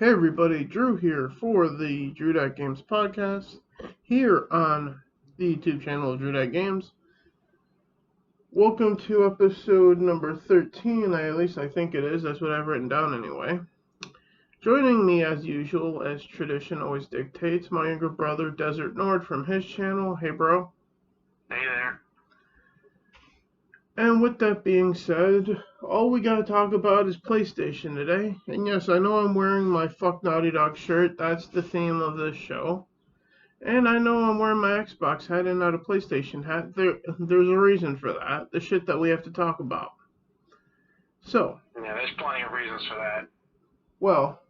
Hey everybody, Drew here for the Drew Games podcast here on the YouTube channel of Drew Games. Welcome to episode number 13, at least I think it is, that's what I've written down anyway. Joining me as usual, as tradition always dictates, my younger brother Desert Nord from his channel. Hey bro. Hey there. And with that being said, all we gotta talk about is PlayStation today. And yes, I know I'm wearing my Fuck Naughty Dog shirt. That's the theme of this show. And I know I'm wearing my Xbox hat and not a PlayStation hat. There's a reason for that. The shit that we have to talk about. So. Yeah, there's plenty of reasons for that. Well,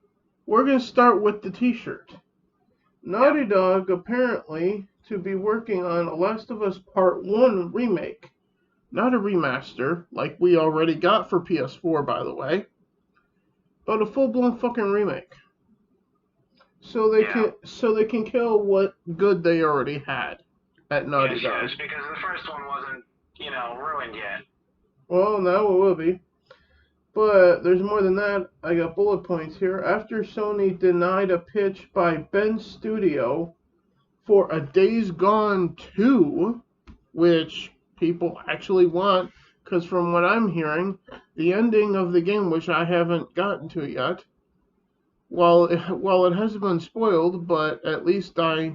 we're gonna start with the T-shirt. Naughty Dog apparently to be working on a Last of Us Part 1 remake. Not a remaster, like we already got for PS4, by the way, but a full-blown fucking remake. So they can kill what good they already had at Naughty Dog. Yes, because the first one wasn't, ruined yet. Well, now it will be. But there's more than that. I got bullet points here. After Sony denied a pitch by Ben's studio for a Days Gone 2, which people actually want, because from what I'm hearing, the ending of the game, which I haven't gotten to yet, while it hasn't been spoiled, but at least I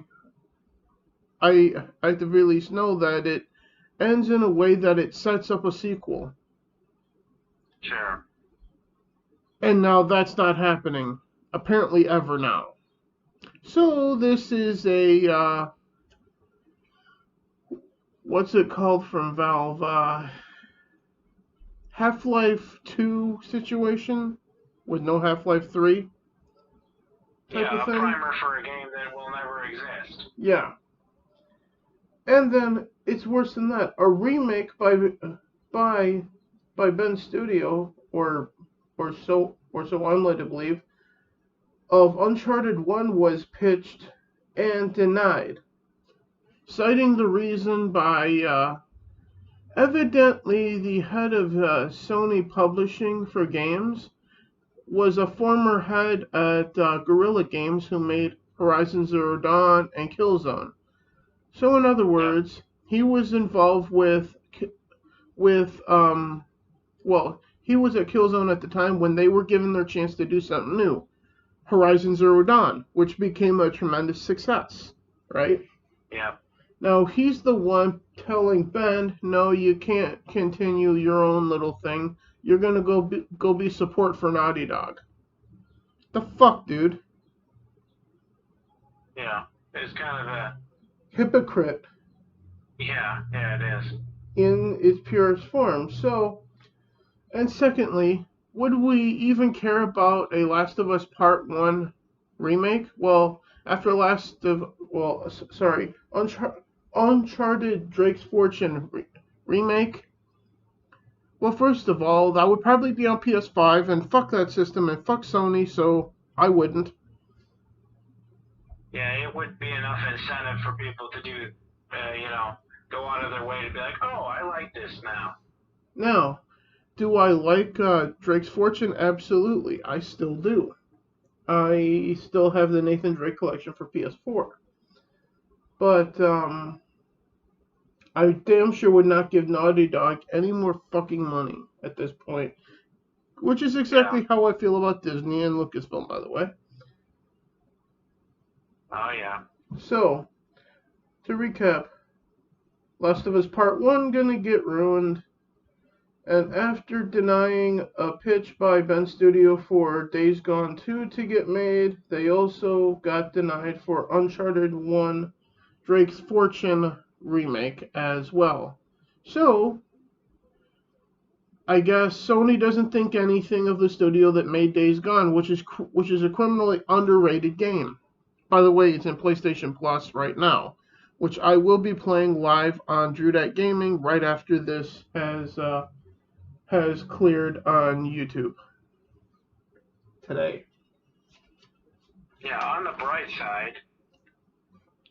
at the very least know that it ends in a way that it sets up a sequel. Sure. And now that's not happening, apparently ever now. So this is a what's it called from Valve? Half-Life 2 situation with no Half-Life 3 type of thing. A primer for a game that will never exist. Yeah. And then it's worse than that. A remake by Ben's studio or so I'm led to believe of Uncharted 1 was pitched and denied, citing the reason by evidently the head of Sony Publishing for games was a former head at Guerrilla Games who made Horizon Zero Dawn and Killzone. So in other words, he was involved with he was at Killzone at the time when they were given their chance to do something new, Horizon Zero Dawn, which became a tremendous success, right? Yeah. Now he's the one telling Ben, no, you can't continue your own little thing. You're gonna go be support for Naughty Dog. The fuck, dude? Yeah, it's kind of a hypocrite. Yeah, it is. In its purest form. So, and secondly, would we even care about a Last of Us Part 1 remake? Well, after Uncharted Drake's Fortune remake. Well, first of all, that would probably be on PS5, and fuck that system, and fuck Sony, so I wouldn't. Yeah, it would be enough incentive for people to do, go out of their way to be like, oh, I like this now. Now, do I like Drake's Fortune? Absolutely, I still do. I still have the Nathan Drake collection for PS4. But, I damn sure would not give Naughty Dog any more fucking money at this point. Which is exactly how I feel about Disney and Lucasfilm, by the way. Oh, yeah. So, to recap, Last of Us Part 1 gonna get ruined. And after denying a pitch by Ben Studio for Days Gone 2 to get made, they also got denied for Uncharted 1 Drake's Fortune remake as well. So, I guess Sony doesn't think anything of the studio that made Days Gone, which is a criminally underrated game. By the way, it's in PlayStation Plus right now, which I will be playing live on Drew Gaming right after this has cleared on YouTube today. Yeah, on the bright side,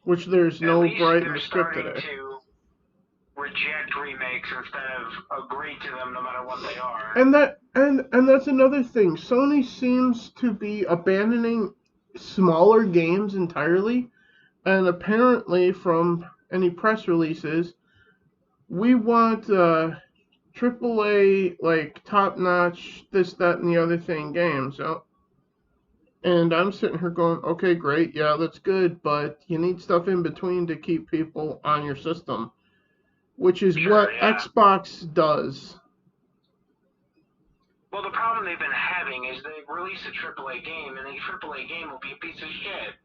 which there's no bright in the script today. To reject remakes instead of agree to them no matter what they are. And that's another thing. Sony seems to be abandoning smaller games entirely, and apparently from any press releases, we want AAA, like top notch this, that, and the other thing games. And I'm sitting here going, okay, great, yeah, that's good, but you need stuff in between to keep people on your system, which is Sure, what yeah. Xbox does. Well, the problem they've been having is they release a AAA game, and the AAA game will be a piece of shit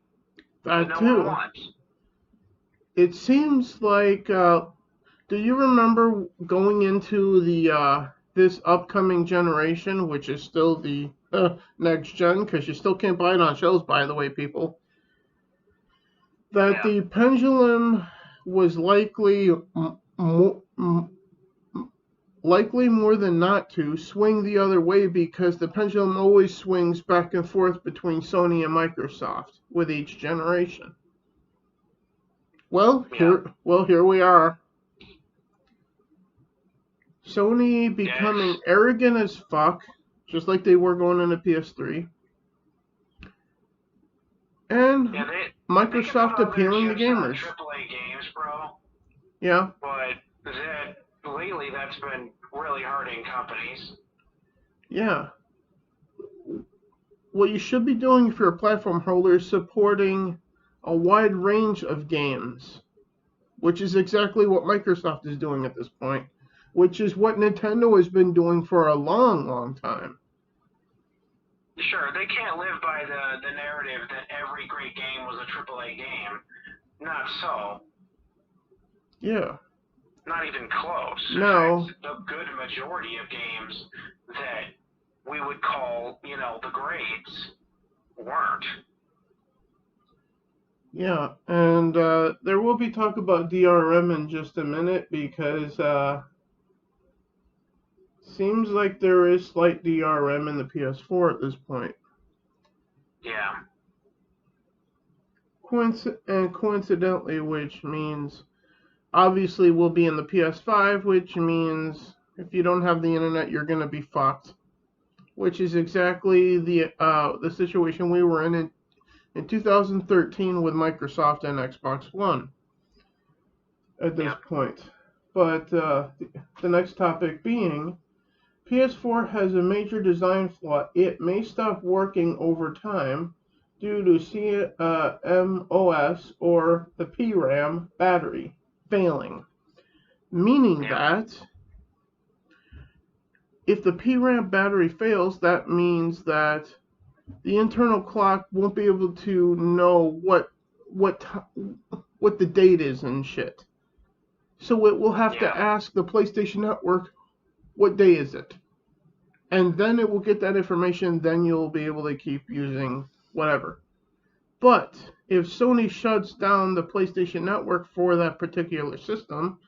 That no too. one wants. It seems like, do you remember going into the this upcoming generation, which is still the next gen, because you still can't buy it on shelves, by the way, people, that Yeah. the pendulum was likely likely more than not to swing the other way, because the pendulum always swings back and forth between Sony and Microsoft with each generation. Well, Yeah. here we are. Sony becoming Yes. arrogant as fuck, just like they were going into PS3, and Yeah, they can put Microsoft all their appealing to chips on gamers. AAA games, bro. Yeah. But lately that's been really hurting companies. Yeah. What you should be doing if you're a platform holder is supporting a wide range of games, which is exactly what Microsoft is doing at this point, which is what Nintendo has been doing for a long, long time. Sure, they can't live by the narrative that every great game was a AAA game. Not so. Yeah. Not even close. No. In fact, a good majority of games that we would call, the greats weren't. Yeah, and there will be talk about DRM in just a minute, because seems like there is slight DRM in the PS4 at this point. Yeah. Coincidentally, which means obviously will be in the PS5, which means if you don't have the internet, you're gonna be fucked. Which is exactly the situation we were in 2013 with Microsoft and Xbox One at this point. But the next topic being, PS4 has a major design flaw. It may stop working over time due to CMOS or the PRAM battery failing. Meaning that if the PRAM battery fails, that means that the internal clock won't be able to know what the date is and shit. So it will have to ask the PlayStation Network, what day is it? And then it will get that information, then you'll be able to keep using whatever. But if Sony shuts down the PlayStation Network for that particular system,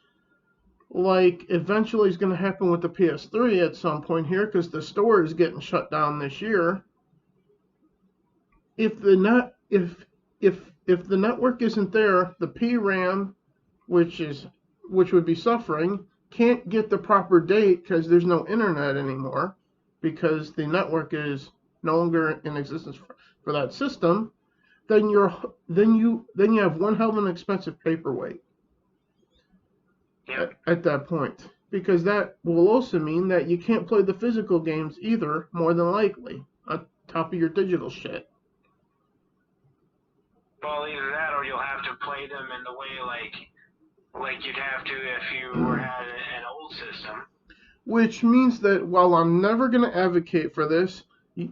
like eventually is going to happen with the PS3 at some point here, because the store is getting shut down this year. If the network isn't there, the PRAM, which would be suffering, can't get the proper date because there's no internet anymore, because the network is no longer in existence for that system. Then you have one hell of an expensive paperweight at that point, because that will also mean that you can't play the physical games either, more than likely, on top of your digital shit. Well, either that or you'll have to play them in the way like you'd have to if you had an old system. Which means that while I'm never going to advocate for this,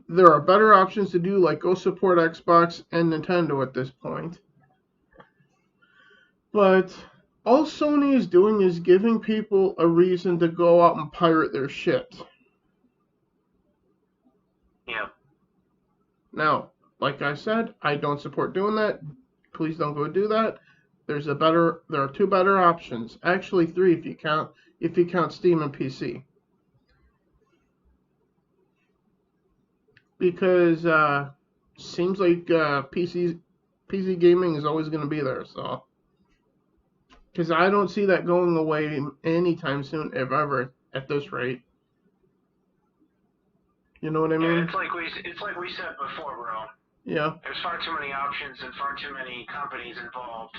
there are better options to do, like go support Xbox and Nintendo at this point. But all Sony is doing is giving people a reason to go out and pirate their shit. Yeah. Now, like I said, I don't support doing that. Please don't go do that. There are two better options. Actually, three if you count Steam and PC. Because seems like PC gaming is always going to be there. So Because I don't see that going away anytime soon, if ever, at this rate. You know what I mean? Yeah, it's like we said before, bro. Yeah. There's far too many options and far too many companies involved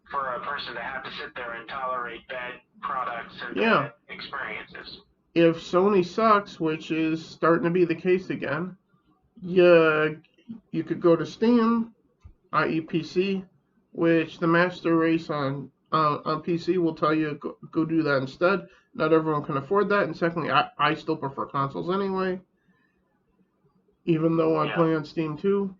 for a person to have to sit there and tolerate bad products and bad experiences. If Sony sucks, which is starting to be the case again, you could go to Steam, i.e. PC, which the master race on PC will tell you go do that instead. Not everyone can afford that, and secondly, I still prefer consoles anyway, even though I play on Steam too.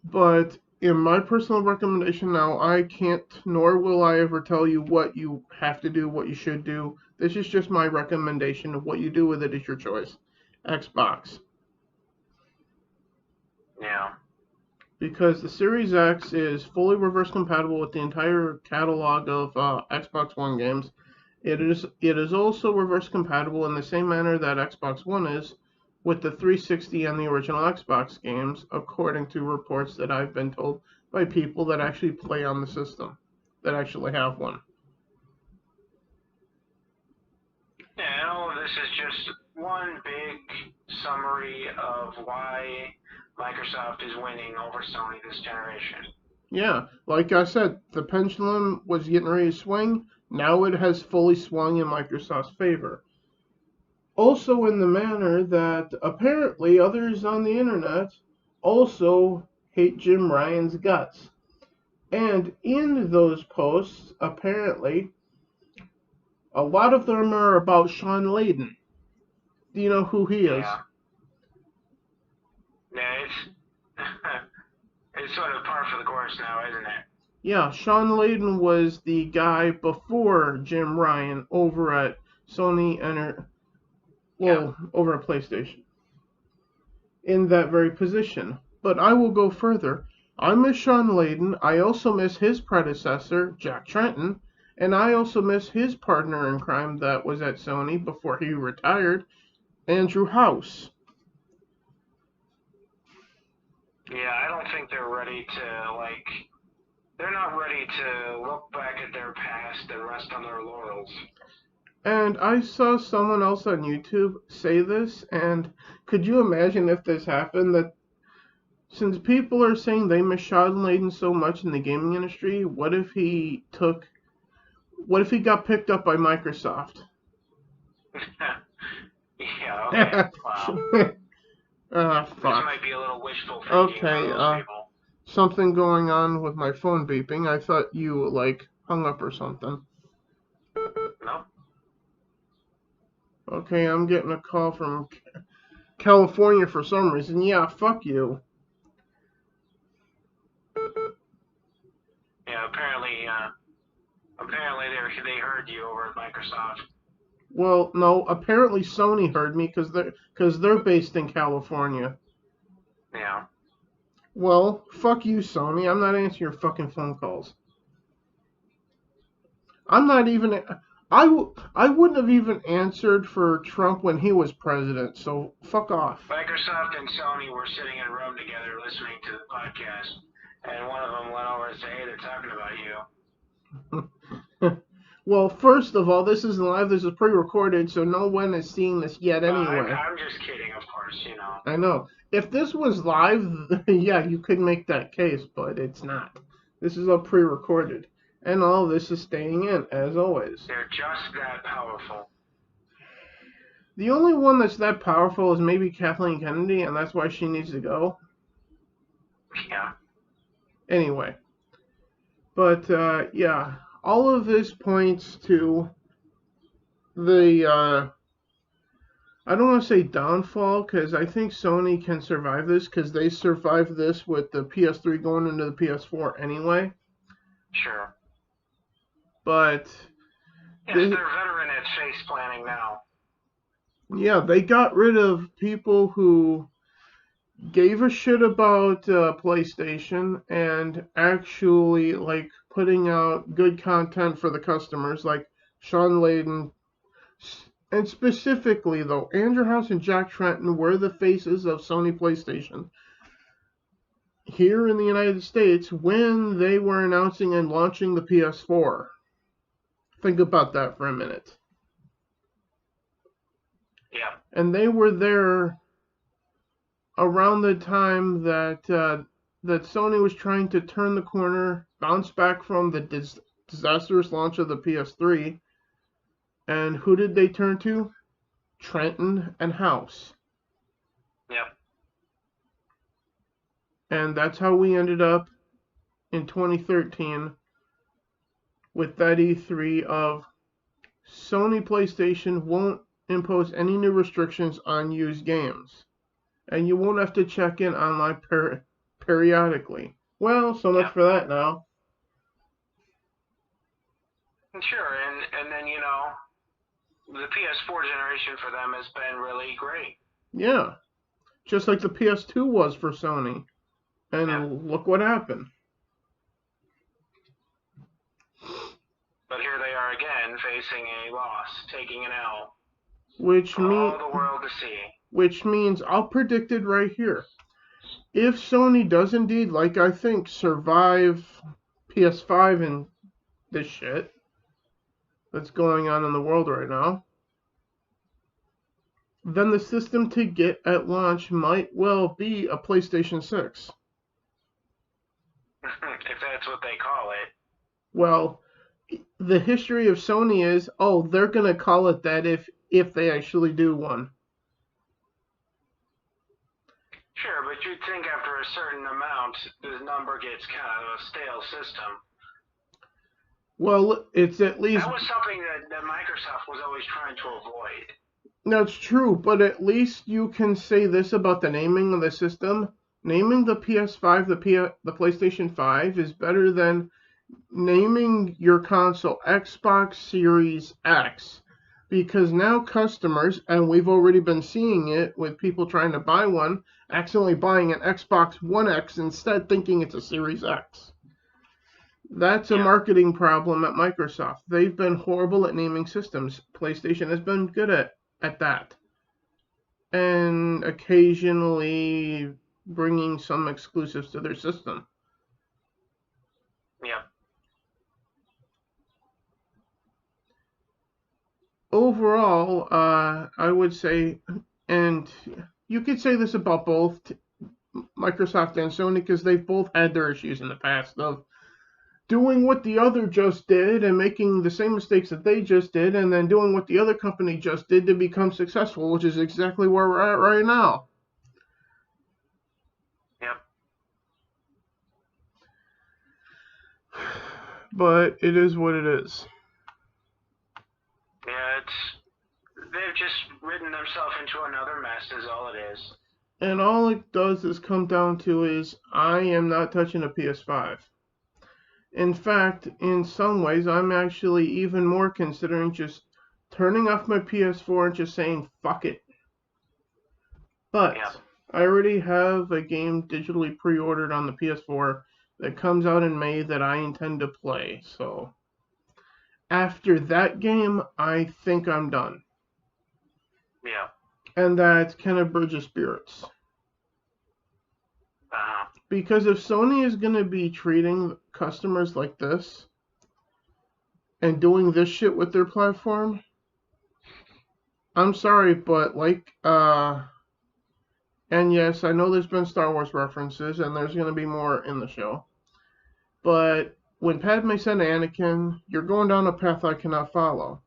But in my personal recommendation now, I can't nor will I ever tell you what you have to do, what you should do. This is just my recommendation. Of what you do with it is your choice. Xbox. Yeah. Because the Series X is fully reverse compatible with the entire catalog of Xbox One games. It is also reverse compatible in the same manner that Xbox One is with the 360 and the original Xbox games, according to reports that I've been told by people that actually play on the system, that actually have one. Yeah, and all of this is just one big summary of why Microsoft is winning over Sony this generation. Yeah, like I said, the pendulum was getting ready to swing. Now it has fully swung in Microsoft's favor. Also, in the manner that apparently others on the internet also hate Jim Ryan's guts. And in those posts, apparently, a lot of them are about Sean Layden. Do you know who he is? Yeah, it's sort of par for the course now, isn't it? Yeah, Sean Layden was the guy before Jim Ryan over at Sony over at PlayStation, in that very position. But I will go further. I miss Sean Layden. I also miss his predecessor, Jack Tretton, and I also miss his partner in crime that was at Sony before he retired, Andrew House. Yeah, I don't think they're ready to, they're not ready to look back at their past and rest on their laurels. And I saw someone else on YouTube say this, and could you imagine if this happened? That since people are saying they miss Sean Layden so much in the gaming industry, what if he got picked up by Microsoft? Yeah, okay. Wow. Fuck. This might be a little wishful thinking for those people. Something going on with my phone beeping. I thought you, hung up or something. No. Okay, I'm getting a call from California for some reason. Yeah, fuck you. Yeah, apparently they heard you over at Microsoft. Well, no, apparently Sony heard me because they're based in California. Yeah. Well, fuck you, Sony. I'm not answering your fucking phone calls. I'm not even. I wouldn't have even answered for Trump when he was president. So fuck off. Microsoft and Sony were sitting in a room together listening to the podcast, and one of them went over and said, "Hey, they're talking about you." Well, first of all, this isn't live. This is pre-recorded, so no one is seeing this yet anyway. I'm just kidding, of course, you know. I know. If this was live, yeah, you could make that case, but it's not. This is all pre-recorded, and all this is staying in, as always. They're just that powerful. The only one that's that powerful is maybe Kathleen Kennedy, and that's why she needs to go. Yeah. Anyway. But, yeah, all of this points to the, I don't want to say downfall, because I think Sony can survive this, because they survived this with the PS3 going into the PS4 anyway. Sure. But... yes, they're veteran at face planning now. Yeah, they got rid of people who gave a shit about PlayStation and actually, putting out good content for the customers, like Sean Layden. And specifically, though, Andrew House and Jack Tretton were the faces of Sony PlayStation. here in the United States when they were announcing and launching the PS4. Think about that for a minute. Yeah. And they were there around the time that that Sony was trying to turn the corner, bounce back from the disastrous launch of the PS3. And who did they turn to? Trenton and House. Yep. And that's how we ended up in 2013 with that E3 of Sony PlayStation won't impose any new restrictions on used games. And you won't have to check in online periodically. Well, so much for that now. Sure, and then, you know, the PS4 generation for them has been really great. Yeah. Just like the PS2 was for Sony. And look what happened. But here they are again, facing a loss, taking an L. Which for all the world to see. Which means, I'll predict it right here. If Sony does indeed, like I think, survive PS5 and this shit that's going on in the world right now, then the system to get at launch might well be a PlayStation 6. If that's what they call it. Well, the history of Sony is, they're going to call it that if they actually do one. Sure, but you'd think after a certain amount, the number gets kind of a stale system. Well, it's at least... That was something that Microsoft was always trying to avoid. That's true, but at least you can say this about the naming of the system. Naming the PS5 the PlayStation 5 is better than naming your console Xbox Series X. Because now customers, and we've already been seeing it with people trying to buy one, accidentally buying an Xbox One X instead thinking it's a Series X. That's a marketing problem at Microsoft. They've been horrible at naming systems. PlayStation has been good at that. And occasionally bringing some exclusives to their system. Yeah. Overall, I would say, and you could say this about both Microsoft and Sony, because they've both had their issues in the past of doing what the other just did and making the same mistakes that they just did, and then doing what the other company just did to become successful, which is exactly where we're at right now. Yep. But it is what it is. Yeah, they've just ridden themselves into another mess is all it is. And all it does is come down to is, I am not touching a PS5. In fact, in some ways, I'm actually even more considering just turning off my PS4 and just saying, fuck it. But I already have a game digitally pre-ordered on the PS4 that comes out in May that I intend to play. So after that game, I think I'm done. Yeah. And that's kind of Bridge of Spirits. Because if Sony is going to be treating customers like this and doing this shit with their platform, I'm sorry, but and yes, I know there's been Star Wars references and there's going to be more in the show, but when Padme said to Anakin, you're going down a path I cannot follow.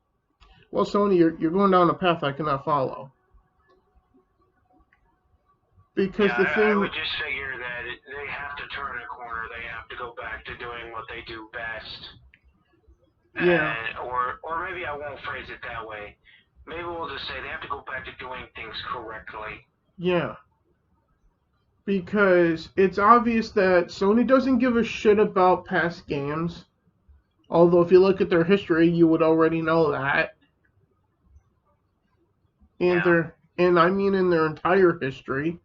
Well, Sony, you're going down a path I cannot follow. Because the thing... I would just figure that they have to turn a corner. They have to go back to doing what they do best. Yeah. Or maybe I won't phrase it that way. Maybe we'll just say they have to go back to doing things correctly. Yeah. Because it's obvious that Sony doesn't give a shit about past games. Although if you look at their history, you would already know that. In their entire history.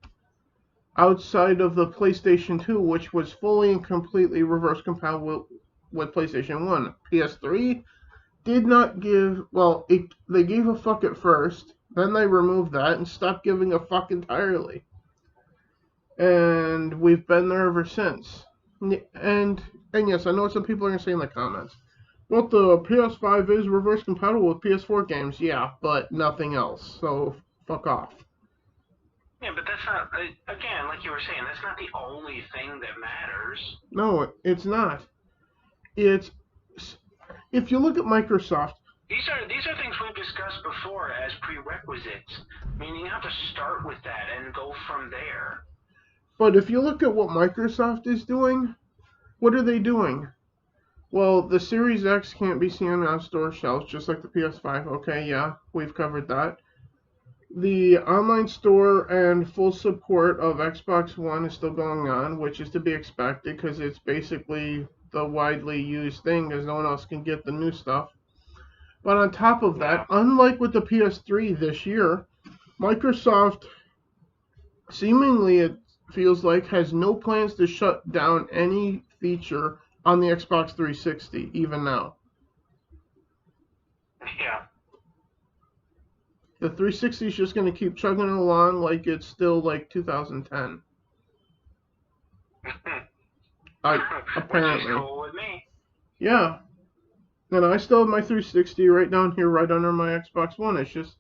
Outside of the PlayStation 2, which was fully and completely reverse compatible with PlayStation 1. PS3 did not give, they gave a fuck at first, then they removed that and stopped giving a fuck entirely. and we've been there ever since. And yes, I know some people are gonna say in the comments, well, the PS5 is reverse compatible with PS4 games. Yeah, but nothing else. So fuck off. Yeah, but that's not, again, like you were saying, that's not the only thing that matters. No, it's not. It's if you look at Microsoft. These are things we've discussed before as prerequisites. Meaning you have to start with that and go from there. But if you look at what Microsoft is doing, what are they doing? Well, the Series X can't be seen on store shelves, just like the PS5. Okay, yeah, we've covered that. The online store and full support of Xbox One is still going on, which is to be expected because it's basically the widely used thing because no one else can get the new stuff. But on top of that, unlike with the PS3 this year, Microsoft seemingly, it feels like, has no plans to shut down any feature on the Xbox 360, even now. Yeah. The 360 is just going to keep chugging along like it's still like 2010. Apparently. Which is cool with me. Yeah. And I still have my 360 right down here, right under my Xbox One. It's just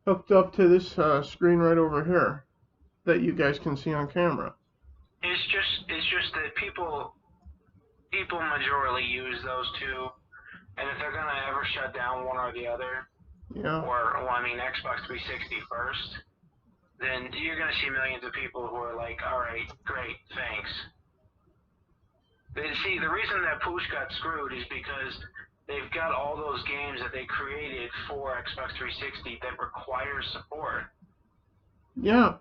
hooked up to this screen right over here that you guys can see on camera. It's just that people majorly use those two, and if they're gonna ever shut down one or the other, yeah, or well, I mean Xbox 360 first, then you're gonna see millions of people who are like, all right, great, thanks. See, the reason that Push got screwed is because they've got all those games that they created for Xbox 360 that require support. Yeah.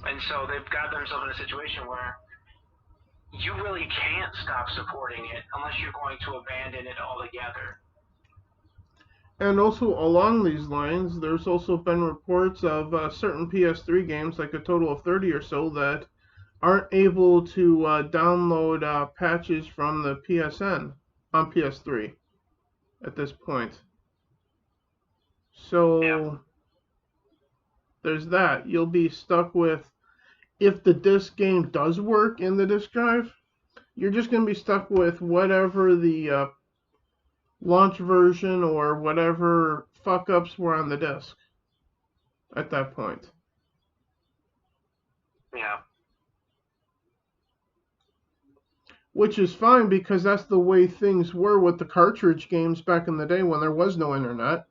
And so they've got themselves in a situation where you really can't stop supporting it unless you're going to abandon it altogether. And also along these lines, there's also been reports of certain PS3 games, like a total of 30 or so, that aren't able to download patches from the PSN on PS3 at this point. So there's that. You'll be stuck with, if the disc game does work in the disc drive, you're just going to be stuck with whatever the launch version or whatever fuck ups were on the disc at that point. Yeah. Which is fine because that's the way things were with the cartridge games back in the day when there was no internet.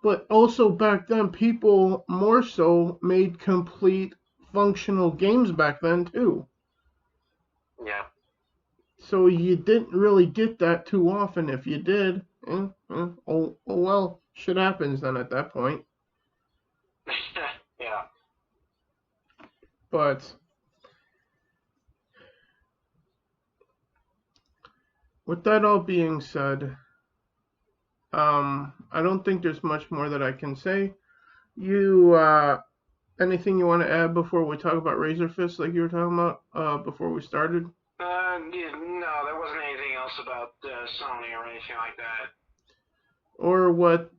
But also back then, people more so made complete functional games back then too. Yeah. So you didn't really get that too often. If you did, oh well, shit happens then at that point. Yeah. But with that all being said, I don't think there's much more that I can say. You, anything you want to add before we talk about Razor Fist, like you were talking about before we started? No, there wasn't anything else about Sony or anything like that. Or what?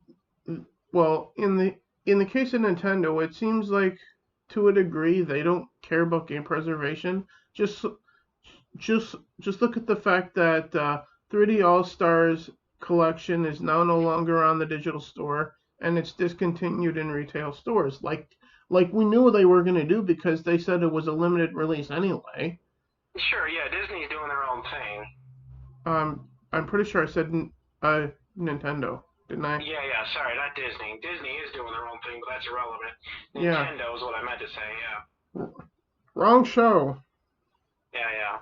Well, in the case of Nintendo, it seems like to a degree they don't care about game preservation. Just look at the fact that 3D All Stars collection is now no longer on the digital store and it's discontinued in retail stores. Like we knew they were going to do because they said it was a limited release anyway. Sure, yeah, Disney's doing their own thing. I'm pretty sure I said Nintendo, didn't I? Yeah, sorry, not Disney. Disney is doing their own thing, but that's irrelevant. Yeah. Nintendo is what I meant to say, yeah. Wrong show. Yeah.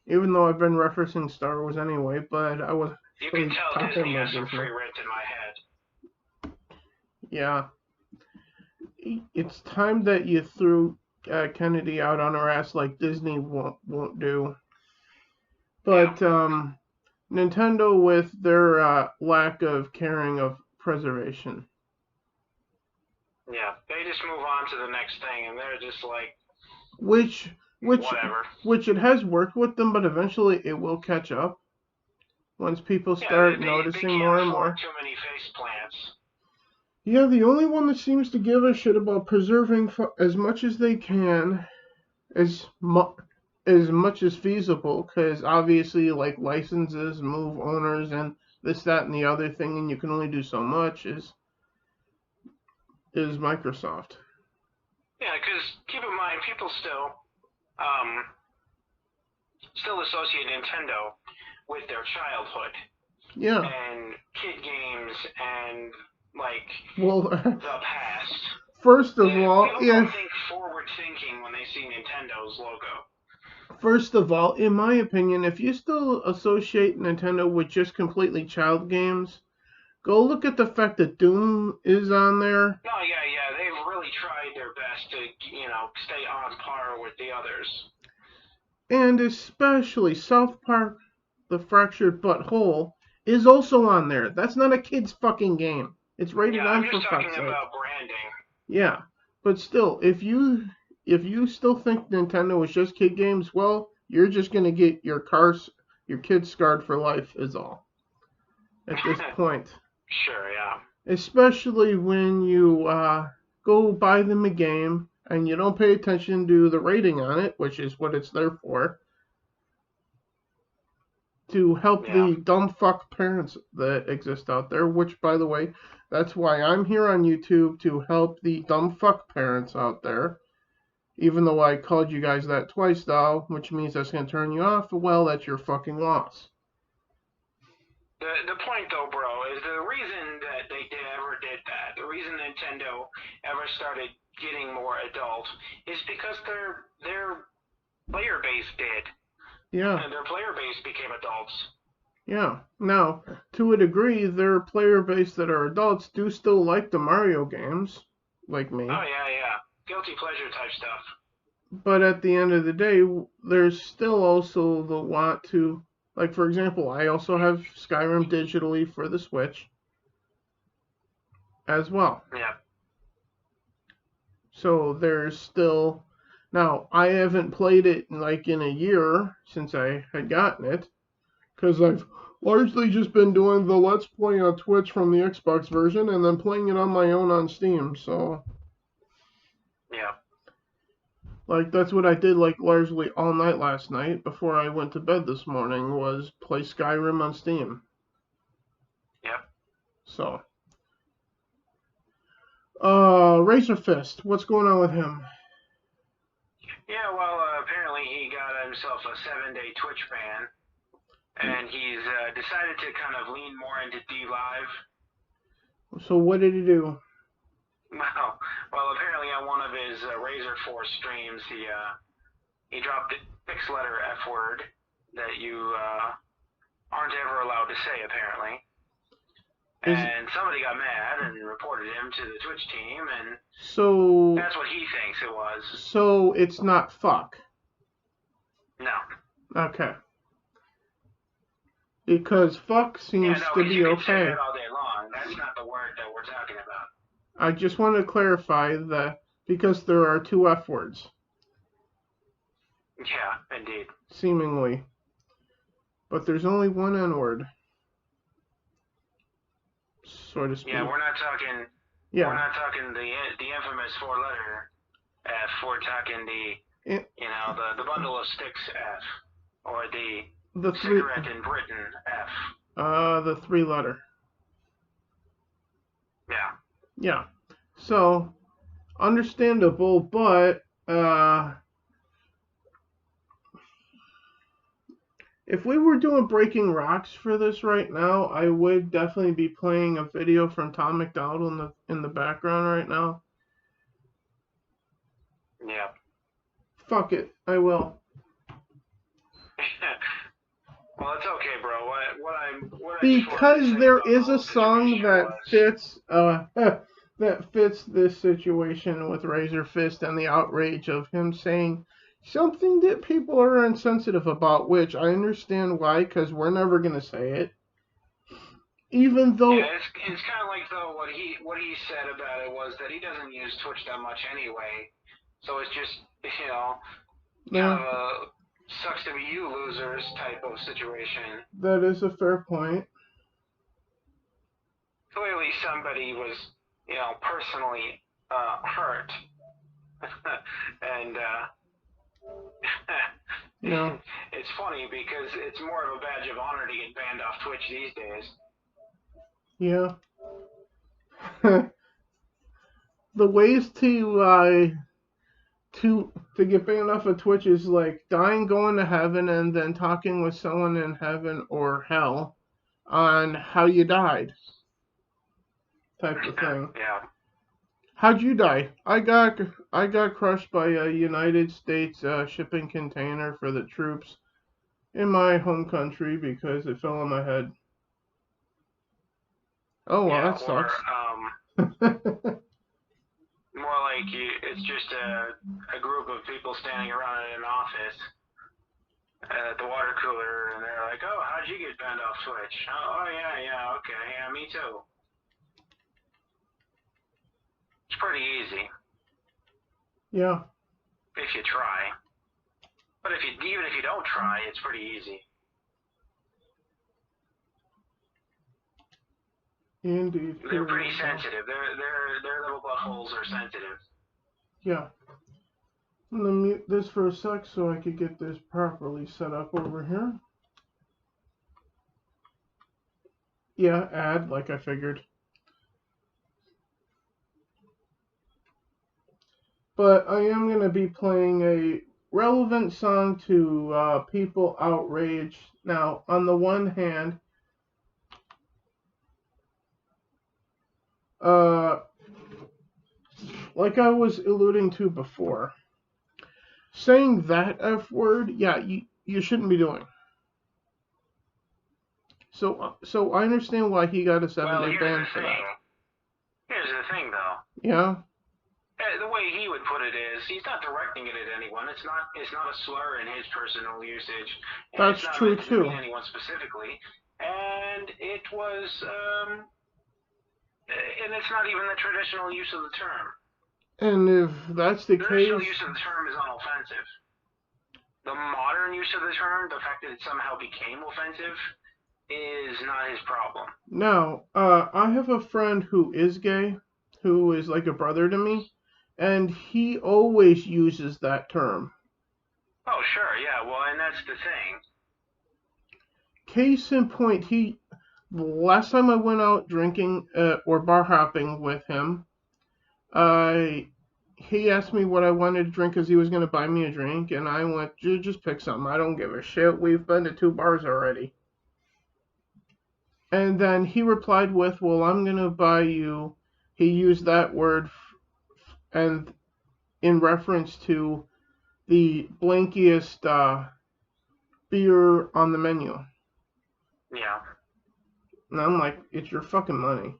Even though I've been referencing Star Wars anyway, but I was. You can tell Disney has some free rent in my head. Yeah. It's time that you threw Kennedy out on her ass like Disney won't do. But Nintendo with their lack of caring of preservation. Yeah, they just move on to the next thing, and they're just like, whatever. Which it has worked with them, but eventually it will catch up once people start noticing more and more. Too many face plants. Yeah, the only one that seems to give a shit about preserving as much as they can, as as much as feasible, because obviously, like, licenses move owners and this, that, and the other thing, and you can only do so much, is Microsoft. Yeah, because keep in mind, people um, still associate Nintendo with their childhood. Yeah. And kid games and, like, Well, the past. first of all, People yeah. don't think forward thinking when they see Nintendo's logo. First of all, in my opinion, if you still associate Nintendo with just completely child games, go look at the fact that Doom is on there. No, yeah, they've really tried their best to, stay on par with the others. And especially South Park, The Fractured But Whole, is also on there. That's not a kid's fucking game. It's rated Yeah, I'm on, just for talking fuck's sake. about branding. Yeah, but still, if you still think Nintendo is just kid games, well, you're just gonna get your kids scarred for life, is all. At this point. Sure, yeah. Especially when you go buy them a game and you don't pay attention to the rating on it, which is what it's there for, to help the dumb fuck parents that exist out there, which, by the way, that's why I'm here on YouTube, to help the dumb fuck parents out there. Even though I called you guys that twice, though, which means that's going to turn you off, well, that's your fucking loss. The point, though, bro, is the reason that they ever did that, the reason Nintendo ever started getting more adult, is because their player base did. Yeah. And their player base became adults. Yeah. Now, to a degree, their player base that are adults do still like the Mario games, like me. Oh, yeah. Guilty pleasure type stuff. But at the end of the day, there's still also the want to, like, for example, I also have Skyrim digitally for the Switch as well. Yeah. So there's still, now, I haven't played it like in a year since I had gotten it, because I've largely just been doing the Let's Play on Twitch from the Xbox version and then playing it on my own on Steam, so. Yeah. Like, that's what I did, like, largely all night last night before I went to bed this morning, was play Skyrim on Steam. Yep. So. Razor Fist, what's going on with him? Yeah, well, apparently he got himself a 7-day Twitch ban, and he's decided to kind of lean more into DLive. So what did he do? Well, apparently on one of his Razor Force streams, he dropped the 6-letter F word that you aren't ever allowed to say, apparently. And somebody got mad and reported him to the Twitch team, and so that's what he thinks it was. So it's not fuck? No. Okay. Because fuck seems to be you okay. can say that all day long. That's not the word that we're talking about. I just want to clarify that, because there are 2 F words. Yeah, indeed. Seemingly. But there's only 1 N word, so to speak. Yeah, we're not talking. Yeah. We're not talking the infamous 4-letter F. We're talking the bundle of sticks F, or the cigarette in Britain F. The 3-letter. Yeah. Yeah. So, understandable, but if we were doing Breaking Rocks for this right now, I would definitely be playing a video from Tom McDonald in the background right now. Yeah. Fuck it, I will. Well, it's okay, bro. Because there is a song that fits that fits this situation with Razor Fist and the outrage of him saying something that people are insensitive about, which I understand why, because we're never gonna say it. Even though it's kind of like, though, what he said about it was that he doesn't use Twitch that much anyway, so it's just kind of a sucks to be you losers type of situation. That is a fair point. Clearly somebody was personally hurt. And Yeah. it's funny because it's more of a badge of honor to get banned off Twitch these days. Yeah. The ways to get banned off of Twitch is like dying, going to heaven, and then talking with someone in heaven or hell on how you died, type of thing. Yeah. How'd you die? I got crushed by a United States shipping container for the troops in my home country because it fell on my head. Oh well, Yeah, that or sucks. more like it's just a group of people standing around in an office at the water cooler, and they're like, "Oh, how'd you get banned off Twitch?" Oh, yeah, okay, yeah, me too. It's pretty easy Yeah, if you try, but even if you don't try, it's pretty easy. indeed. They're Here pretty we go. sensitive. Their little buttholes are sensitive. Yeah. I'm gonna mute this for a sec so I could get this properly set up over here. Yeah, add, like I figured. But I am going to be playing a relevant song to people outraged. Now, on the one hand, uh, like I was alluding to before, saying that F word, yeah, you shouldn't be doing. So I understand why he got a 7-day ban for that. Here's the thing, though. Yeah. The way he would put it is, he's not directing it at anyone. It's not a slur in his personal usage. And That's it's not true meant to too. mean anyone specifically. And it was, and it's not even the traditional use of the term. And if that's the Traditional case, use of the term is unoffensive. The modern use of the term, the fact that it somehow became offensive, is not his problem. now, I have a friend who is gay, who is like a brother to me, and he always uses that term. Oh, sure, yeah, well, and that's the thing. Case in point, last time I went out drinking or bar hopping with him, he asked me what I wanted to drink because he was going to buy me a drink, and I went, just pick something. I don't give a shit. We've been to 2 bars already. And then he replied with, well, I'm going to buy you. He used that word and in reference to the blankiest beer on the menu. Yeah. And I'm like, it's your fucking money.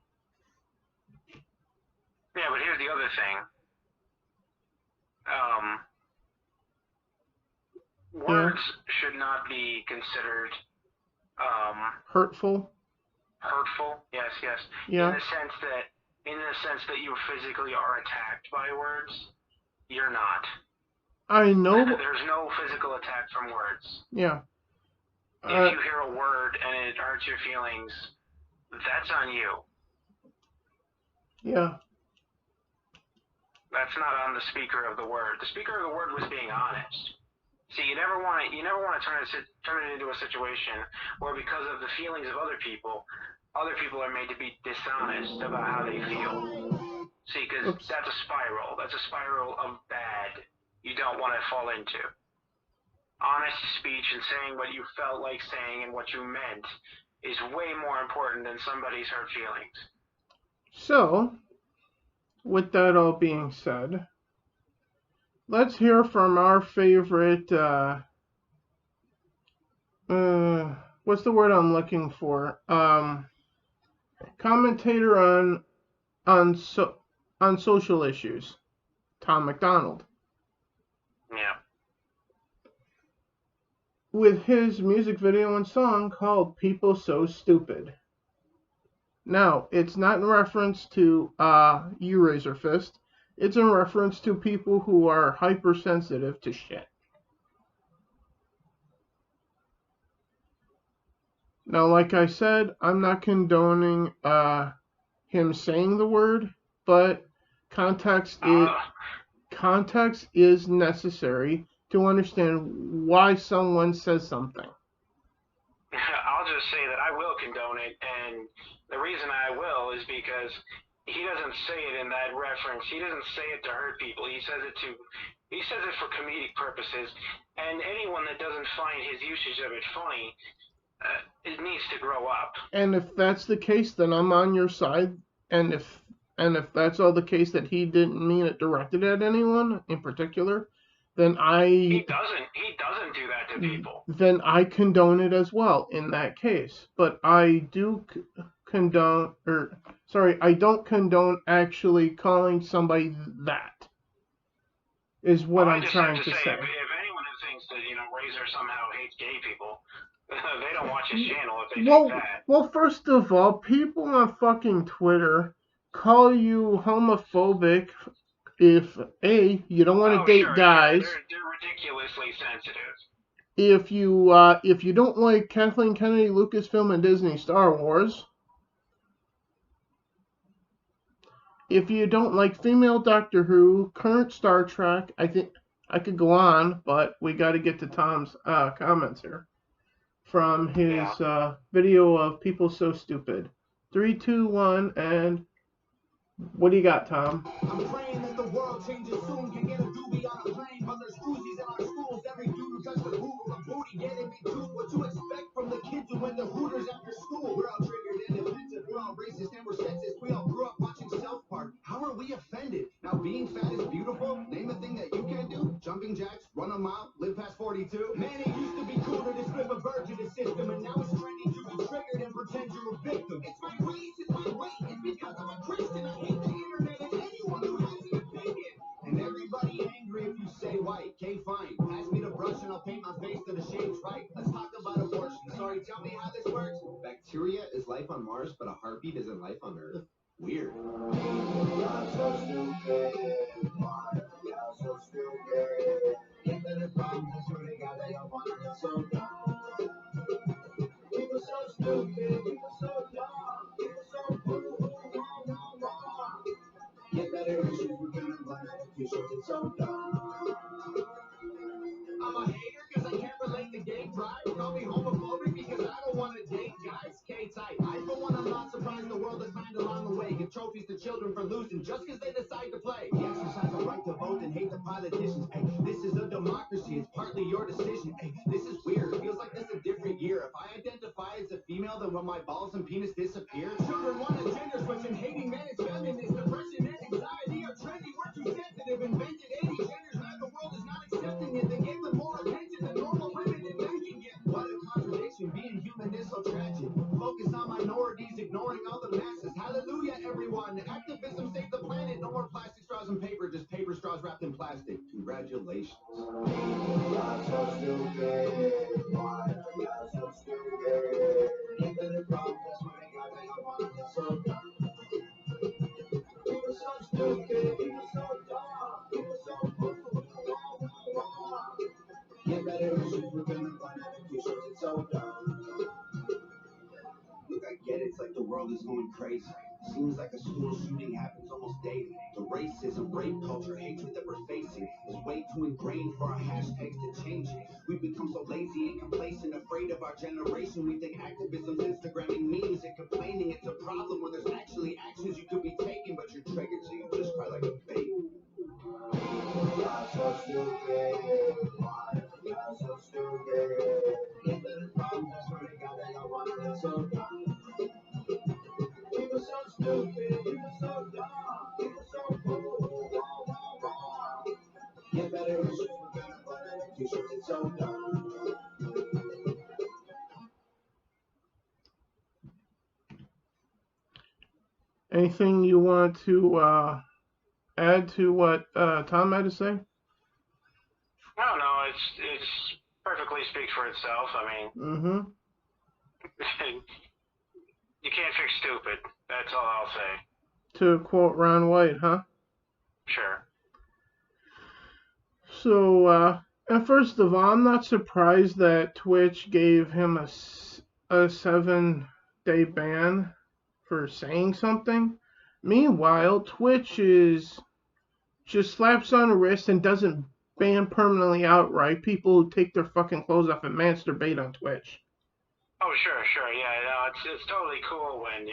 Yeah, but here's the other thing. Words should not be considered hurtful. Hurtful, yes. Yeah. In the sense that you physically are attacked by words, you're not. I know. There's no physical attack from words. Yeah. If you hear a word and it hurts your feelings, that's on you. Yeah. That's not on the speaker of the word. The speaker of the word was being honest. See, you never want to turn it into a situation where, because of the feelings of other people are made to be dishonest about how they feel. See, because that's a spiral. That's a spiral of bad you don't want to fall into. Honest speech and saying what you felt like saying and what you meant is way more important than somebody's hurt feelings. So, with that all being said, let's hear from our favorite, what's the word I'm looking for? Commentator on social issues, Tom McDonald. Yeah. With his music video and song called People So Stupid. Now, it's not in reference to you, Razor Fist. It's in reference to people who are hypersensitive to shit. Now, like I said, I'm not condoning him saying the word, but context is necessary to understand why someone says something. I'll just say that I will condone it, and the reason I will is because he doesn't say it in that reference. He doesn't say it to hurt people. He says it for comedic purposes, and anyone that doesn't find his usage of it funny, it needs to grow up. And if that's the case, then I'm on your side. And if that's all the case, that he didn't mean it directed at anyone in particular, then He doesn't do that to people. Then I condone it as well in that case. But I do condone, I don't condone actually calling somebody that. Is what I'm trying to say. If anyone who thinks that Razor somehow hates gay people, they don't watch his channel if they think that. Well, first of all, people on fucking Twitter call you homophobic if A, you don't want to date guys. They're ridiculously sensitive. If you don't like Kathleen Kennedy, Lucasfilm, and Disney Star Wars. If you don't like female Doctor Who, current Star Trek, I think I could go on, but we got to get to Tom's comments here from his video of People So Stupid. 3, 2, 1, and what do you got, Tom? I'm praying that the world changes soon. Can get a doobie on a plane, but there's Uzis in our schools. Every dude who touched the hoop from booty getting big too. What you expect from the kids who went to Hooters after school? We're all triggered and offensive. We're all racist and we're sexist. We all grew up watching South Park. How are we offended? Now being fat is beautiful. Name a thing that you can't do. Jumping jacks, run a mile, live past 42. Man, it used to be cool to describe a virgin system, and now it's trendy to be triggered and pretend you're a victim. It's my race, it's my weight. It's because I'm a Christian. I hate the internet and anyone who has an opinion. And everybody angry if you say white. Okay, fine. Pass me the brush and I'll paint my face to the shades right. Let's talk about abortion. Sorry, tell me how this works. Bacteria is life on Mars, but a heartbeat isn't life on Earth. Weird. You're so stupid. Why are you so stupid? Get to the problem, I swear to God, they all want to so dumb. People so stupid, people so dumb, people so fool. Get better issues, we're gonna run out of t-shirts, it's so dumb. I'm a hater because I can't relate to gay pride. Call me homophobic because I don't want to date guys. K-type. I for one, I'm not surprised the world is found along the way. Give trophies to children for losing just because they decide to play. We exercise the right to vote and hate the politicians. Hey, this is a democracy. It's partly your decision. Hey, this is weird. It feels like this a different year. If I identify as a female, then will my balls and penis disappear? Children want a gender switch and hating men is feminist. Depression and anxiety are trendy. We're too sensitive. Invented 80 genders. Now the world is not accepting it. They gave them more attention than normal women and men can get. What a contradiction. Being human is so tragic. Focus on minorities, ignoring all the masses. Hallelujah, everyone. Activism saves the planet. No more plastic straws and paper, just paper straws wrapped in plastic. Congratulations. You're so stupid. Why are you so stupid? Get to the problem, that's what I got. They all want to so dumb. People so stupid. People so dumb. People so fool. Get better issues, we're gonna run out of t-shirts, it's so dumb. Look, I get it, it's like the world is going crazy. Seems like a school shooting happens almost daily. The racism, rape culture, hatred that we're facing is way too ingrained for our hashtags to change it. We've become so lazy and complacent, afraid of our generation. We think activism's Instagramming memes and complaining. It's a problem when there's actually actions you could be taking, but you're triggered so you just cry like a baby. You're so stupid. Why are you so stupid? Get to the problem, that's where they got they all want to so dumb. People so stupid, people so dumb, people so fool. Get better issues, we're gonna run out of t-shirts, it's so dumb. Anything you want to add to what Tom had to say? No, it's perfectly speaks for itself. I mean, you can't fix stupid. That's all I'll say. To quote Ron White, huh? Sure. So, and first of all, I'm not surprised that Twitch gave him a 7-day ban for saying something. Meanwhile, Twitch just slaps on a wrist and doesn't ban permanently outright people who take their fucking clothes off and masturbate on Twitch. Oh, sure, yeah, no, it's totally cool when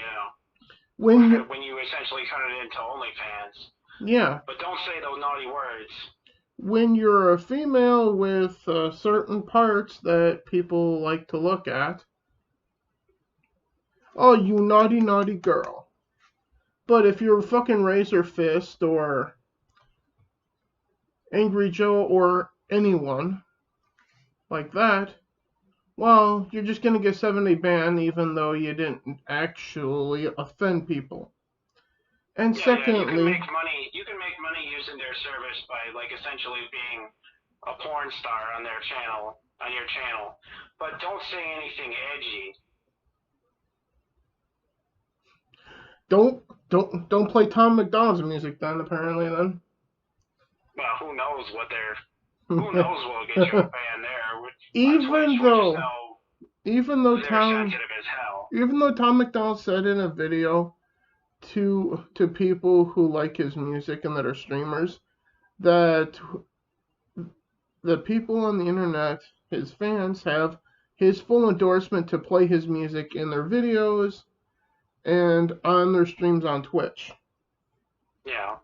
When you, when you essentially turn it into OnlyFans. yeah, But don't say those naughty words. when you're a female with certain parts that people like to look at, oh, you naughty, naughty girl. But if you're fucking Razor Fist or Angry Joe or anyone like that, well, you're just gonna get 7-day ban even though you didn't actually offend people. And Yeah, you can secondly, make money. You can make money using their service by like essentially being a porn star on their channel, on your channel. But don't say anything edgy. don't play Tom McDonald's music then. Apparently then. Well, who knows what will get you a ban there. On Twitch, even we're just though know even though they're Tom sensitive as hell. even though Tom McDonald said in a video to people who like his music and that are streamers that the people on the internet, his fans, have his full endorsement to play his music in their videos and on their streams on Twitch. Yeah.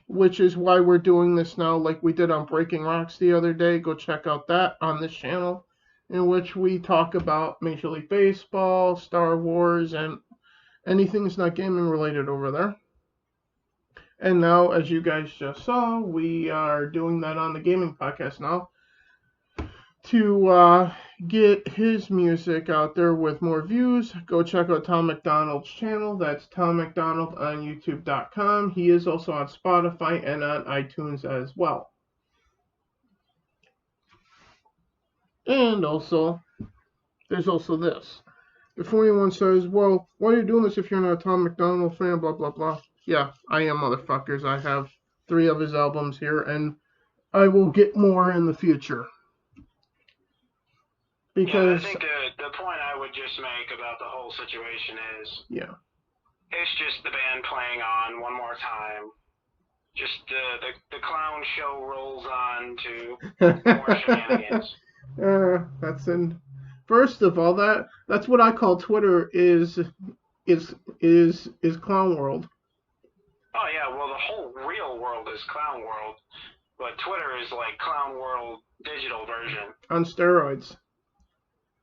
Which is why we're doing this now, like we did on Breaking Rocks the other day. Go check out that on this channel, in which we talk about Major League Baseball, Star Wars, and anything that's not gaming related over there. And now, as you guys just saw, we are doing that on the gaming podcast now to get his music out there with more views. Go check out Tom McDonald's channel. That's Tom McDonald on YouTube.com. He is also on Spotify and on iTunes as well. And also, there's also this. If anyone says, well, why are you doing this if you're not a Tom McDonald fan, blah, blah, blah. Yeah, I am, motherfuckers. I have 3 of his albums here, and I will get more in the future. Because, yeah, I think the point I would just make about the whole situation is, yeah, it's just the band playing on one more time. Just the clown show rolls on to more shenanigans. That's in. First of all, that's what I call Twitter is clown world. Oh yeah, well the whole real world is clown world, but Twitter is like clown world digital version. On steroids.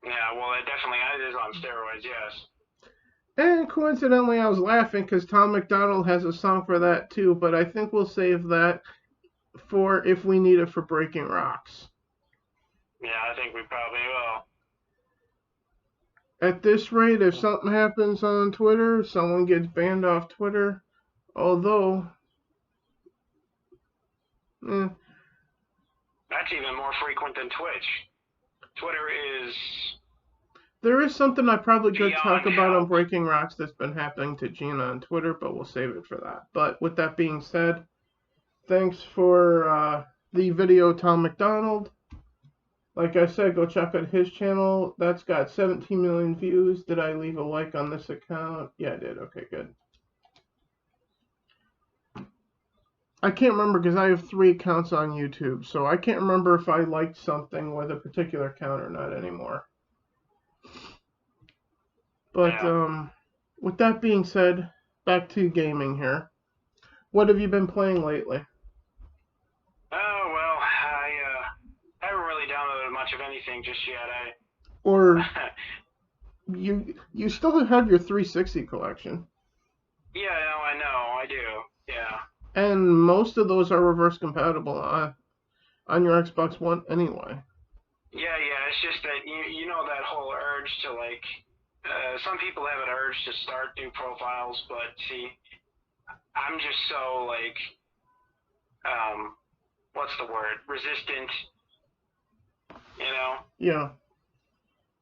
Yeah, well it definitely is on steroids, yes. And coincidentally, I was laughing because Tom McDonald has a song for that too, but I think we'll save that for if we need it for Breaking Rocks. Yeah, I think we probably will. At this rate, if something happens on Twitter, someone gets banned off Twitter, although... That's even more frequent than Twitch. Twitter is... There is something I probably could talk about hell. on Breaking Rocks that's been happening to Gina on Twitter, but we'll save it for that. But with that being said, thanks for the video, Tom McDonald. Like I said, go check out his channel. That's got 17 million views. Did I leave a like on this account? Yeah, I did. Okay, good. I can't remember because I have 3 accounts on YouTube, so I can't remember if I liked something with a particular account or not anymore. But, Yeah. with that being said, back to gaming here. What have you been playing lately? Oh, well, I haven't really downloaded much of anything just yet. Or you still have your 360 collection. Yeah, no, I know, I do. Yeah. And most of those are reverse compatible on your Xbox One anyway. Yeah, it's just that you know that whole urge to like some people have an urge to start new profiles, but see, I'm just so like what's the word? Resistant. You know? Yeah.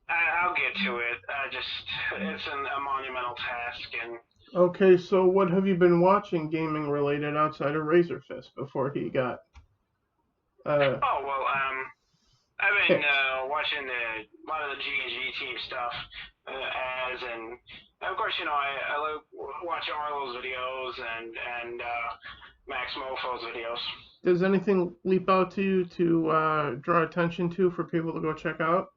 I'll get to it. It's a monumental task, and Okay, so what have you been watching gaming related outside of Razor Fist before he got oh well, I've been picked? watching a lot of the DDG team stuff. as, and of course, you know, I like watching Arlo's videos and Max Mofo's videos. Does anything leap out to you to draw attention to for people to go check out?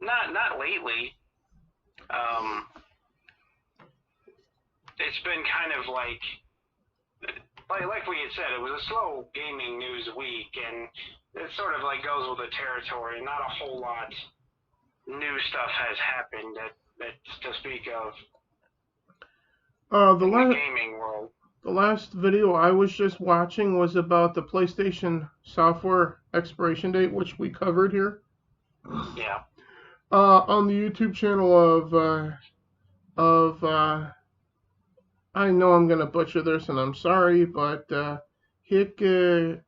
Not lately. It's been kind of like we had said, it was a slow gaming news week, and it sort of like goes with the territory. Not a whole lot new stuff has happened that to speak of in the gaming world. The last video I was just watching was about the PlayStation software expiration date, which we covered here. Yeah. On the YouTube channel of I know I'm gonna butcher this, and I'm sorry, but Hikikomori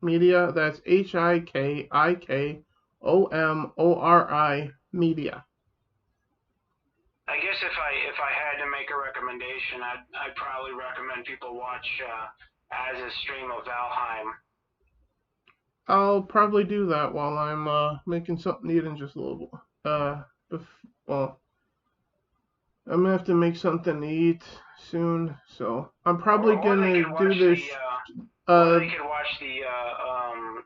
Media. That's HIKIKOMORI Media. I guess if I had to make a recommendation, I'd probably recommend people watch Az's stream of Valheim. I'll probably do that while I'm making something to eat in just a little. Well, I'm gonna have to make something to eat soon, so I'm probably gonna do this. Or they could watch the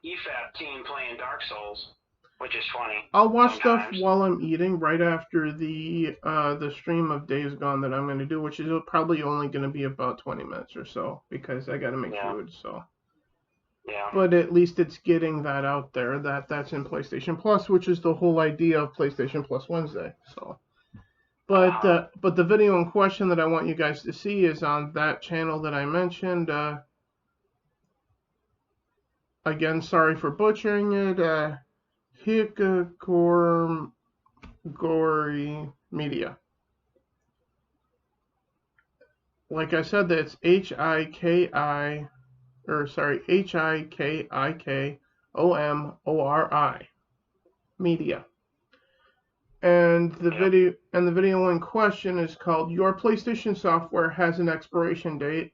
EFAP team playing Dark Souls, which is funny. I'll watch stuff while I'm eating right after the stream of Days Gone that I'm gonna do, which is probably only gonna be about 20 minutes or so because I gotta make food. So. Yeah. But at least it's getting that out there that's in PlayStation Plus, which is the whole idea of PlayStation Plus Wednesday. So, but the video in question that I want you guys to see is on that channel that I mentioned. Again, sorry for butchering it. Hikikomori Media. Like I said, that's HIKIKOMORI Media. And the video in question is called Your PlayStation Software Has an Expiration Date.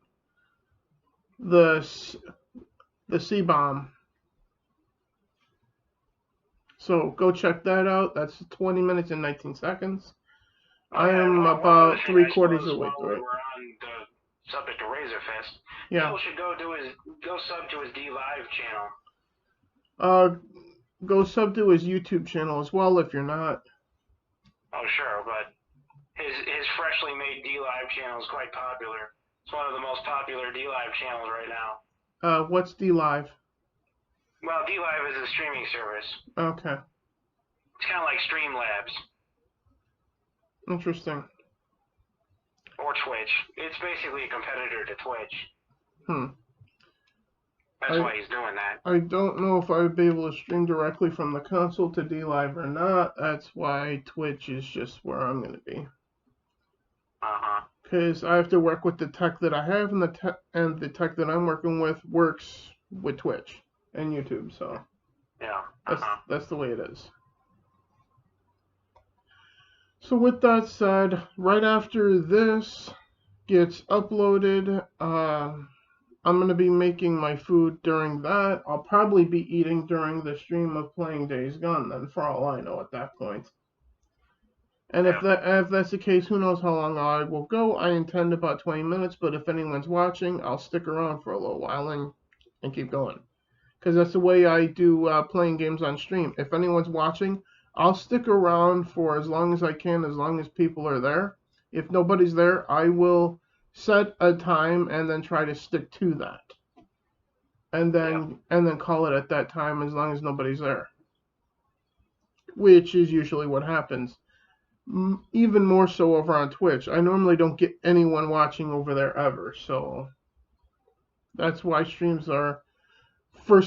The C-Bomb. So go check that out. That's 20 minutes and 19 seconds. I am about 3/4 of the way through it. We're on the subject of Razorfist. Yeah. People should go sub to his DLive channel. Go sub to his YouTube channel as well if you're not. Oh sure, but his freshly made DLive channel is quite popular. It's one of the most popular DLive channels right now. What's DLive? Well, DLive is a streaming service. Okay. It's kind of like Streamlabs. Interesting. Or Twitch. It's basically a competitor to Twitch. That's why he's doing that. I don't know if I would be able to stream directly from the console to DLive or not. That's why Twitch is just where I'm going to be. Because I have to work with the tech that I have, and the tech that I'm working with works with Twitch and YouTube. So yeah, that's the way it is. So with that said, right after this gets uploaded, I'm going to be making my food during that. I'll probably be eating during the stream of playing Days Gone then, for all I know at that point. And if that's the case, who knows how long I will go. I intend about 20 minutes, but if anyone's watching, I'll stick around for a little while and keep going. Because that's the way I do playing games on stream. If anyone's watching, I'll stick around for as long as I can, as long as people are there. If nobody's there, I will set a time and then try to stick to that. And then call it at that time as long as nobody's there. Which is usually what happens. Even more so over on Twitch. I normally don't get anyone watching over there ever, so that's why streams are for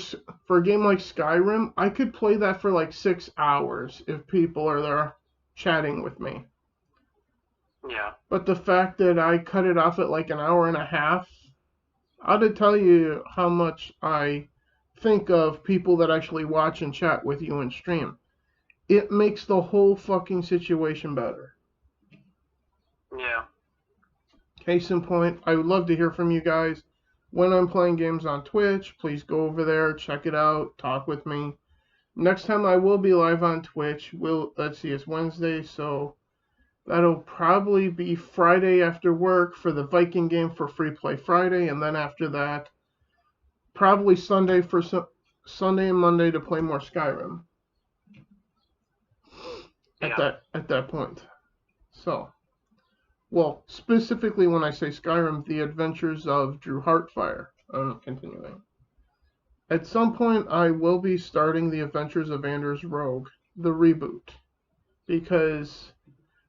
a game like Skyrim. I could play that for like 6 hours if people are there chatting with me. Yeah. But the fact that I cut it off at like an hour and a half, I ought to tell you how much I think of people that actually watch and chat with you and stream. It makes the whole fucking situation better. Yeah. Case in point, I would love to hear from you guys. When I'm playing games on Twitch, please go over there, check it out, talk with me. Next time I will be live on Twitch. Let's see, it's Wednesday, so that'll probably be Friday after work for the Viking game for Free Play Friday, and then after that, probably Sunday for Sunday and Monday to play more Skyrim. At that point. So, well, specifically when I say Skyrim, The Adventures of Drew Heartfire. Continuing. At some point, I will be starting The Adventures of Anders Rogue, the reboot, because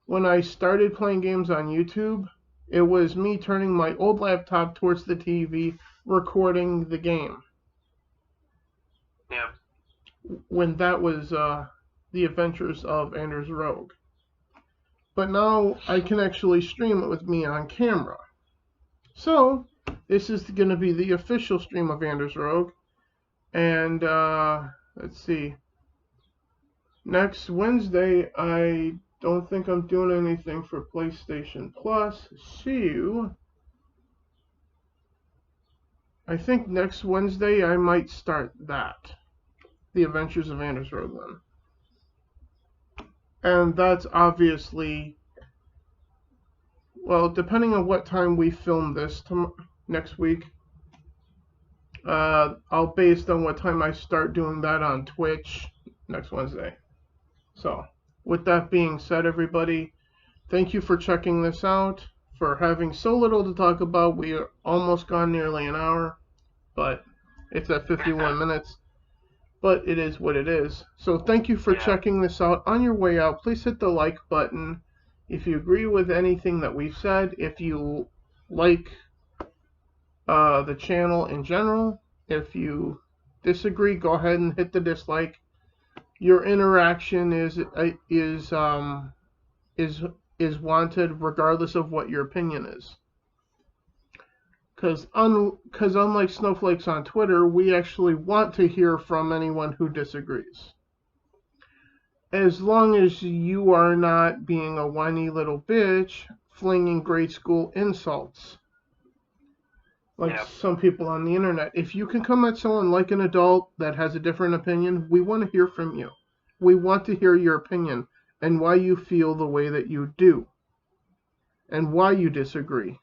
when I started playing games on YouTube, it was me turning my old laptop towards the TV, recording the game. Yep. When that was The Adventures of Anders Rogue. But now I can actually stream it with me on camera. So, this is going to be the official stream of Anders Rogue. And, let's see. Next Wednesday, I don't think I'm doing anything for PlayStation Plus. So, I think next Wednesday I might start that. The Adventures of Anders Rogue then. And that's obviously, well, depending on what time we film this next week, I'll based on what time I start doing that on Twitch next Wednesday. So, with that being said, everybody, thank you for checking this out, for having so little to talk about. We are almost gone nearly an hour, but it's at 51 minutes. But it is what it is. So thank you for checking this out. On your way out, please hit the like button. If you agree with anything that we've said, if you like the channel in general, if you disagree, go ahead and hit the dislike. Your interaction is wanted regardless of what your opinion is. Because unlike snowflakes on Twitter, we actually want to hear from anyone who disagrees. As long as you are not being a whiny little bitch, flinging grade school insults. Like some people on the internet. If you can come at someone like an adult that has a different opinion, we want to hear from you. We want to hear your opinion and why you feel the way that you do. And why you disagree.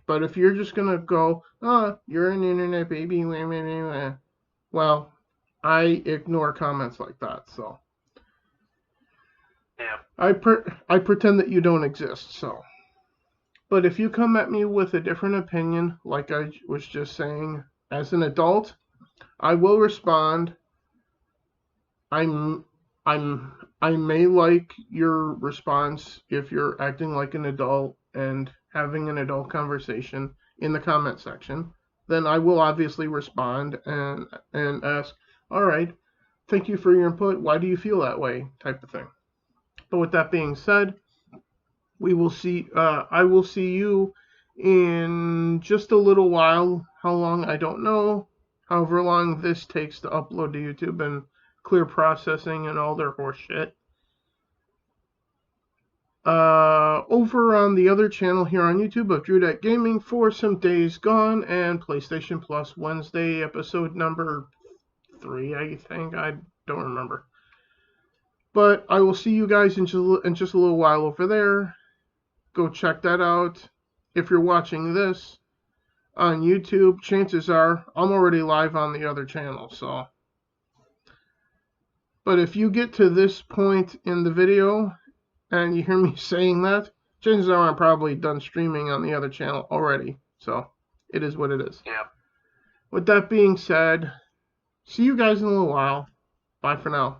But if you're just going to go, oh, you're an internet baby, well, I ignore comments like that, so. I pretend that you don't exist, so. But if you come at me with a different opinion, like I was just saying, as an adult, I will respond. I may like your response if you're acting like an adult and having an adult conversation in the comment section. Then I will obviously respond and ask, all right, thank you for your input. Why do you feel that way? Type of thing. But with that being said, we will see. I will see you in just a little while. How long, I don't know. However long this takes to upload to YouTube and clear processing and all their horse shit. Over on the other channel here on YouTube of Drew Gaming for some Days Gone and PlayStation Plus Wednesday episode number 3, I think. I don't remember. But I will see you guys in just a little while over there. Go check that out. If you're watching this on YouTube, chances are I'm already live on the other channel, so. But if you get to this point in the video and you hear me saying that, chances are I'm probably done streaming on the other channel already. So, it is what it is. Yeah. With that being said, see you guys in a little while. Bye for now.